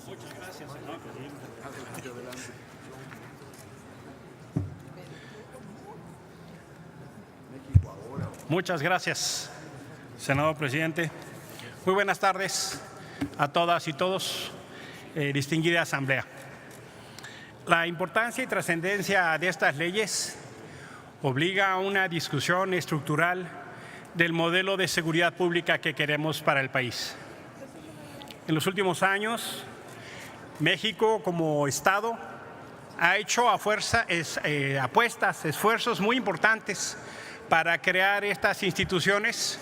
Muchas gracias, señor presidente. Adelante, adelante. Muchas gracias, senador presidente. Muy buenas tardes a todas y todos, distinguida asamblea. La importancia y trascendencia de estas leyes obliga a una discusión estructural del modelo de seguridad pública que queremos para el país. En los últimos años, México como Estado ha hecho apuestas, esfuerzos muy importantes para crear estas instituciones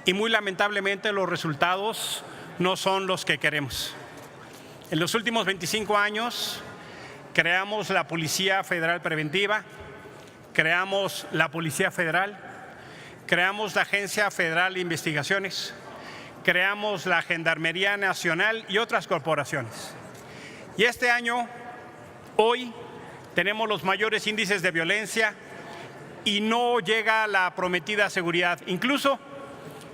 y muy lamentablemente los resultados no son los que queremos. En los últimos 25 años creamos la Policía Federal Preventiva, creamos la Policía Federal, creamos la Agencia Federal de Investigaciones, creamos la Gendarmería Nacional y otras corporaciones. Y este año, hoy, tenemos los mayores índices de violencia y no llega la prometida seguridad. Incluso,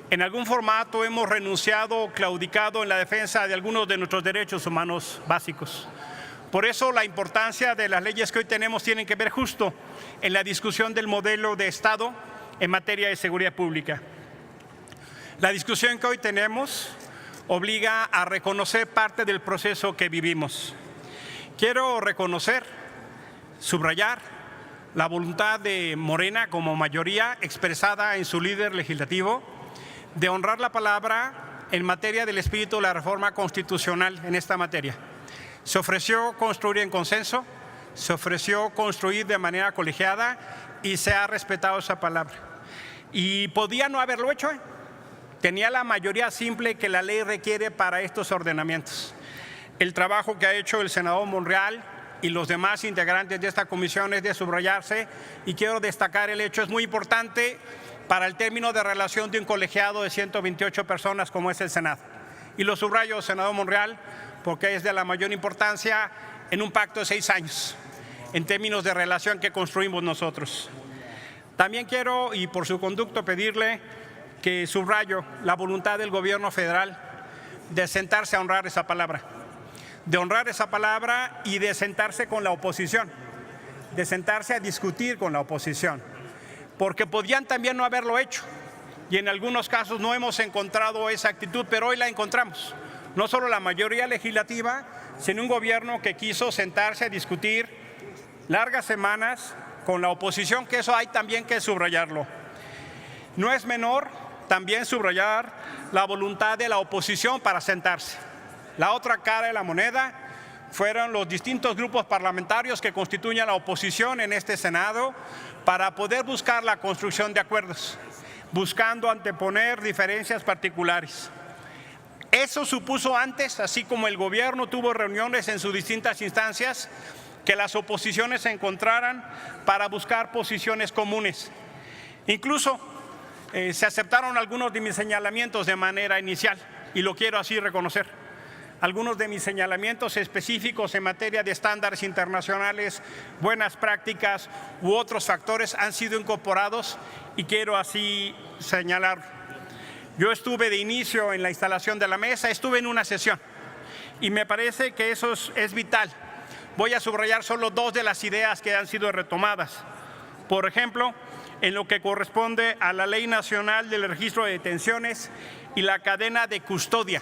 en algún formato hemos renunciado o claudicado en la defensa de algunos de nuestros derechos humanos básicos. Por eso la importancia de las leyes que hoy tenemos tienen que ver justo en la discusión del modelo de Estado en materia de seguridad pública. La discusión que hoy tenemos obliga a reconocer parte del proceso que vivimos. Quiero reconocer, subrayar la voluntad de Morena como mayoría expresada en su líder legislativo de honrar la palabra en materia del espíritu de la reforma constitucional en esta materia. Se ofreció construir en consenso, se ofreció construir de manera colegiada y se ha respetado esa palabra. Y podía no haberlo hecho, tenía la mayoría simple que la ley requiere para estos ordenamientos. El trabajo que ha hecho el senador Monreal y los demás integrantes de esta comisión es de subrayarse y quiero destacar el hecho, es muy importante para el término de relación de un colegiado de 128 personas como es el Senado. Y lo subrayo, senador Monreal, porque es de la mayor importancia en un pacto de 6 años, en términos de relación que construimos nosotros. También quiero, y por su conducto, pedirle que subrayo la voluntad del gobierno federal de sentarse a honrar esa palabra, y de sentarse con la oposición, de sentarse a discutir con la oposición, porque podían también no haberlo hecho y en algunos casos no hemos encontrado esa actitud, pero hoy la encontramos. No solo la mayoría legislativa, sino un gobierno que quiso sentarse a discutir largas semanas con la oposición, que eso hay también que subrayarlo. No es menor también subrayar la voluntad de la oposición para sentarse. La otra cara de la moneda fueron los distintos grupos parlamentarios que constituyen la oposición en este Senado para poder buscar la construcción de acuerdos, buscando anteponer diferencias particulares. Eso supuso antes, así como el gobierno tuvo reuniones en sus distintas instancias, que las oposiciones se encontraran para buscar posiciones comunes. Incluso se aceptaron algunos de mis señalamientos de manera inicial y lo quiero así reconocer. Algunos de mis señalamientos específicos en materia de estándares internacionales, buenas prácticas u otros factores han sido incorporados y quiero así señalar. Yo estuve de inicio en la instalación de la mesa, estuve en una sesión y me parece que eso es vital. Voy a subrayar solo 2 de las ideas que han sido retomadas. Por ejemplo, en lo que corresponde a la Ley Nacional del Registro de Detenciones y la cadena de custodia,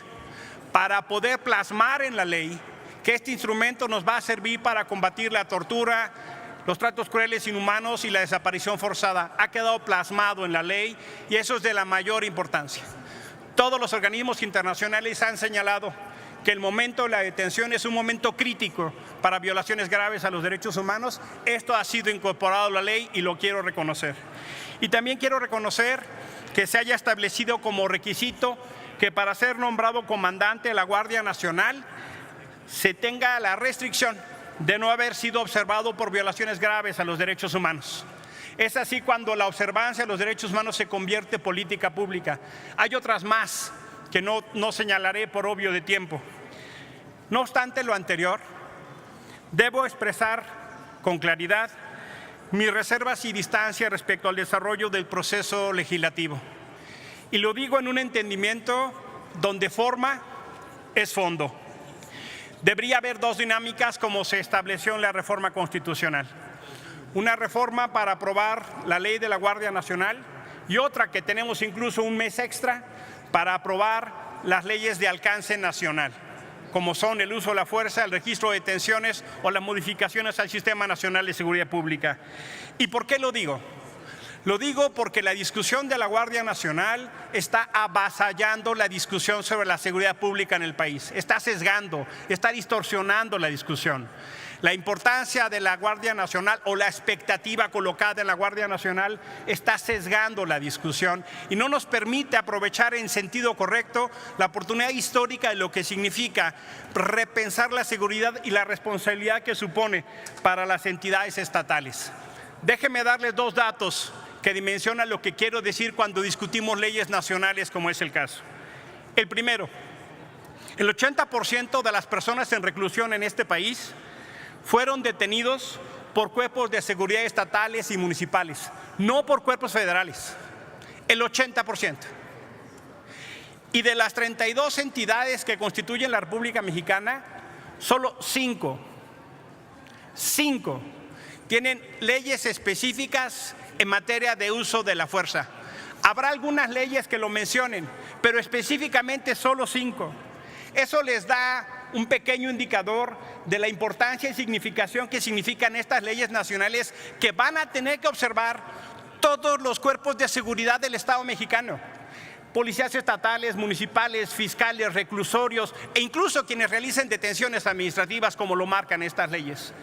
para poder plasmar en la ley que este instrumento nos va a servir para combatir la tortura, los tratos crueles, inhumanos y la desaparición forzada. Ha quedado plasmado en la ley y eso es de la mayor importancia. Todos los organismos internacionales han señalado que el momento de la detención es un momento crítico para violaciones graves a los derechos humanos. Esto ha sido incorporado a la ley y lo quiero reconocer. Y también quiero reconocer que se haya establecido como requisito que para ser nombrado comandante de la Guardia Nacional se tenga la restricción de no haber sido observado por violaciones graves a los derechos humanos. Es así cuando la observancia de los derechos humanos se convierte en política pública. Hay otras más que no señalaré por obvio de tiempo. No obstante lo anterior, debo expresar con claridad mis reservas y distancia respecto al desarrollo del proceso legislativo. Y lo digo en un entendimiento donde forma es fondo. Debería haber dos dinámicas como se estableció en la reforma constitucional. Una reforma para aprobar la ley de la Guardia Nacional y otra que tenemos incluso un mes extra para aprobar las leyes de alcance nacional, como son el uso de la fuerza, el registro de detenciones o las modificaciones al Sistema Nacional de Seguridad Pública. ¿Y por qué lo digo? Lo digo porque la discusión de la Guardia Nacional está avasallando la discusión sobre la seguridad pública en el país. Está sesgando, está distorsionando la discusión. La importancia de la Guardia Nacional o la expectativa colocada en la Guardia Nacional está sesgando la discusión y no nos permite aprovechar en sentido correcto la oportunidad histórica de lo que significa repensar la seguridad y la responsabilidad que supone para las entidades estatales. Déjenme darles dos datos que dimensionan lo que quiero decir cuando discutimos leyes nacionales, como es el caso. El primero, el 80% de las personas en reclusión en este país fueron detenidos por cuerpos de seguridad estatales y municipales, no por cuerpos federales, el 80%. Y de las 32 entidades que constituyen la República Mexicana, solo 5 tienen leyes específicas en materia de uso de la fuerza. Habrá algunas leyes que lo mencionen, pero específicamente solo 5. Eso les da un pequeño indicador de la importancia y significación que significan estas leyes nacionales que van a tener que observar todos los cuerpos de seguridad del Estado mexicano. Policías estatales, municipales, fiscales, reclusorios e incluso quienes realicen detenciones administrativas como lo marcan estas leyes.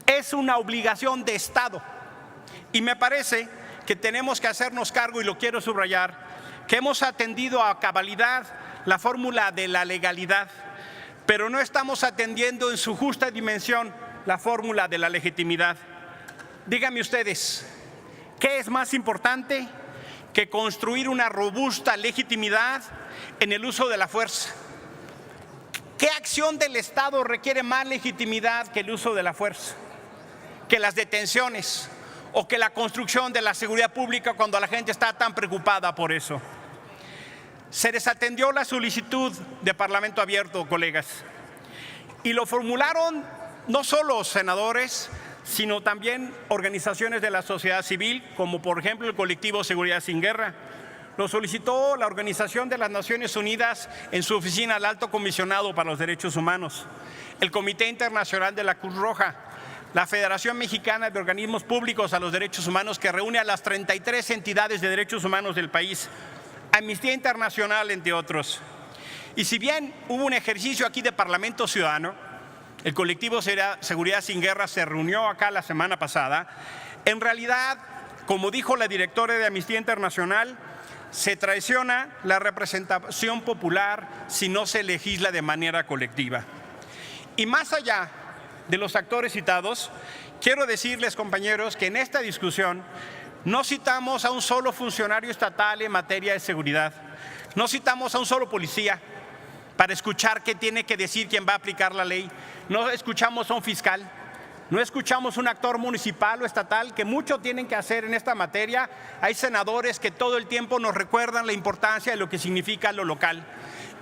Es una obligación de Estado y me parece que tenemos que hacernos cargo, y lo quiero subrayar, que hemos atendido a cabalidad la fórmula de la legalidad, pero no estamos atendiendo en su justa dimensión la fórmula de la legitimidad. Díganme ustedes, ¿qué es más importante que construir una robusta legitimidad en el uso de la fuerza? ¿Qué acción del Estado requiere más legitimidad que el uso de la fuerza? Que las detenciones o que la construcción de la seguridad pública cuando la gente está tan preocupada por eso. Se desatendió la solicitud de Parlamento Abierto, colegas, y lo formularon no solo senadores, sino también organizaciones de la sociedad civil, como por ejemplo el colectivo Seguridad Sin Guerra. Lo solicitó la Organización de las Naciones Unidas en su oficina al Alto Comisionado para los Derechos Humanos, el Comité Internacional de la Cruz Roja, la Federación Mexicana de Organismos Públicos a los Derechos Humanos, que reúne a las 33 entidades de derechos humanos del país, Amnistía Internacional, entre otros. Y si bien hubo un ejercicio aquí de Parlamento Ciudadano, el colectivo Seguridad Sin Guerra se reunió acá la semana pasada, en realidad, como dijo la directora de Amnistía Internacional, se traiciona la representación popular si no se legisla de manera colectiva. Y más allá de los actores citados, quiero decirles, compañeros, que en esta discusión no citamos a un solo funcionario estatal en materia de seguridad, no citamos a un solo policía para escuchar qué tiene que decir quien va a aplicar la ley, no escuchamos a un fiscal, no escuchamos a un actor municipal o estatal, que mucho tienen que hacer en esta materia. Hay senadores que todo el tiempo nos recuerdan la importancia de lo que significa lo local.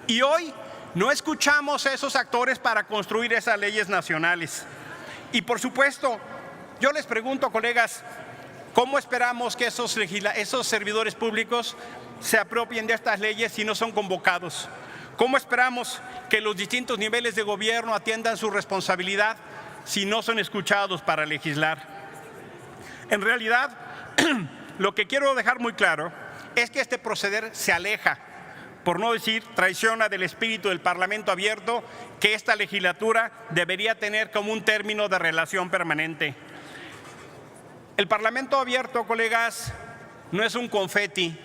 Y hoy no escuchamos a esos actores para construir esas leyes nacionales. Y por supuesto, yo les pregunto, colegas, ¿cómo esperamos que esos servidores públicos se apropien de estas leyes si no son convocados? ¿Cómo esperamos que los distintos niveles de gobierno atiendan su responsabilidad si no son escuchados para legislar? En realidad, lo que quiero dejar muy claro es que este proceder se aleja, por no decir traiciona, del espíritu del Parlamento Abierto que esta legislatura debería tener como un término de relación permanente. El Parlamento Abierto, colegas, no es un confeti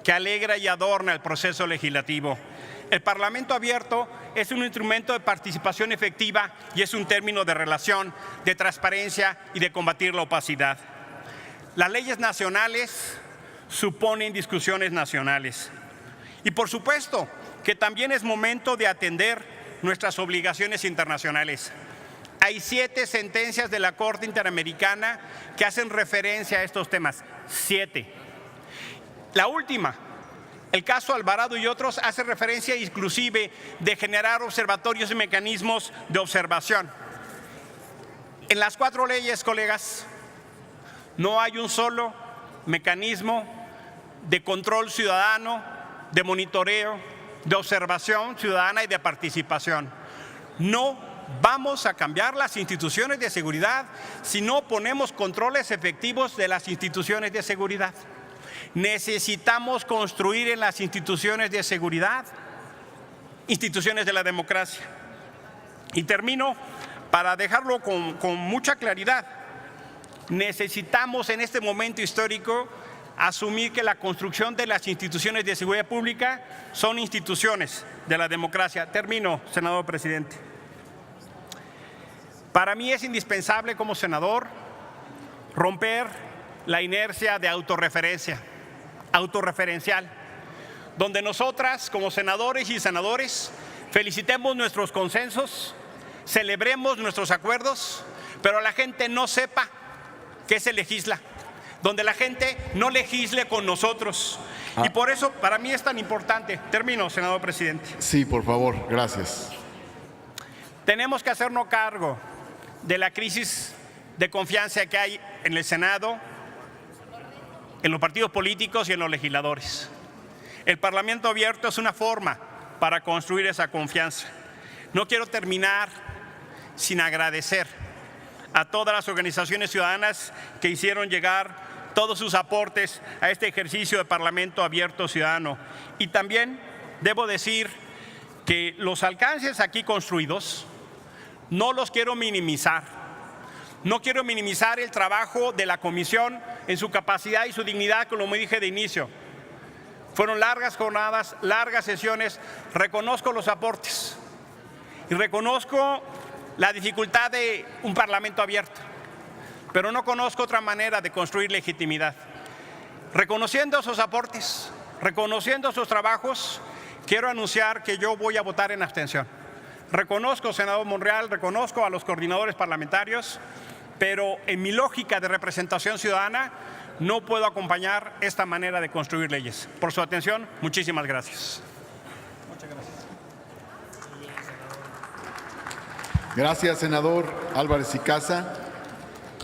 que alegra y adorna el proceso legislativo. El Parlamento Abierto es un instrumento de participación efectiva y es un término de relación, de transparencia y de combatir la opacidad. Las leyes nacionales suponen discusiones nacionales. Y por supuesto que también es momento de atender nuestras obligaciones internacionales. Hay 7 sentencias de la Corte Interamericana que hacen referencia a estos temas. 7. La última El caso Alvarado y otros hace referencia inclusive de generar observatorios y mecanismos de observación. En las 4 leyes, colegas, no hay un solo mecanismo de control ciudadano, de monitoreo, de observación ciudadana y de participación. No vamos a cambiar las instituciones de seguridad si no ponemos controles efectivos de las instituciones de seguridad. Necesitamos construir en las instituciones de seguridad instituciones de la democracia. Y termino para dejarlo con mucha claridad. Necesitamos en este momento histórico asumir que la construcción de las instituciones de seguridad pública son instituciones de la democracia. Termino, senador presidente. Para mí es indispensable como senador romper la inercia de autorreferencial, donde nosotras como senadores y senadores felicitemos nuestros consensos, celebremos nuestros acuerdos, pero la gente no sepa qué se legisla, donde la gente no legisle con nosotros. Y por eso para mí es tan importante. Termino, senador presidente. Sí, por favor, gracias. Tenemos que hacernos cargo de la crisis de confianza que hay en el Senado, en los partidos políticos y en los legisladores. El Parlamento abierto es una forma para construir esa confianza. No quiero terminar sin agradecer a todas las organizaciones ciudadanas que hicieron llegar todos sus aportes a este ejercicio de Parlamento abierto ciudadano. Y también debo decir que los alcances aquí construidos no los quiero minimizar. No quiero minimizar el trabajo de la comisión en su capacidad y su dignidad, como dije de inicio. Fueron largas jornadas, largas sesiones. Reconozco los aportes y reconozco la dificultad de un Parlamento abierto, pero no conozco otra manera de construir legitimidad. Reconociendo esos aportes, reconociendo esos trabajos, quiero anunciar que yo voy a votar en abstención. Reconozco, senador Monreal, reconozco a los coordinadores parlamentarios, pero en mi lógica de representación ciudadana no puedo acompañar esta manera de construir leyes. Por su atención, muchísimas gracias. Gracias, senador Álvarez y Casa.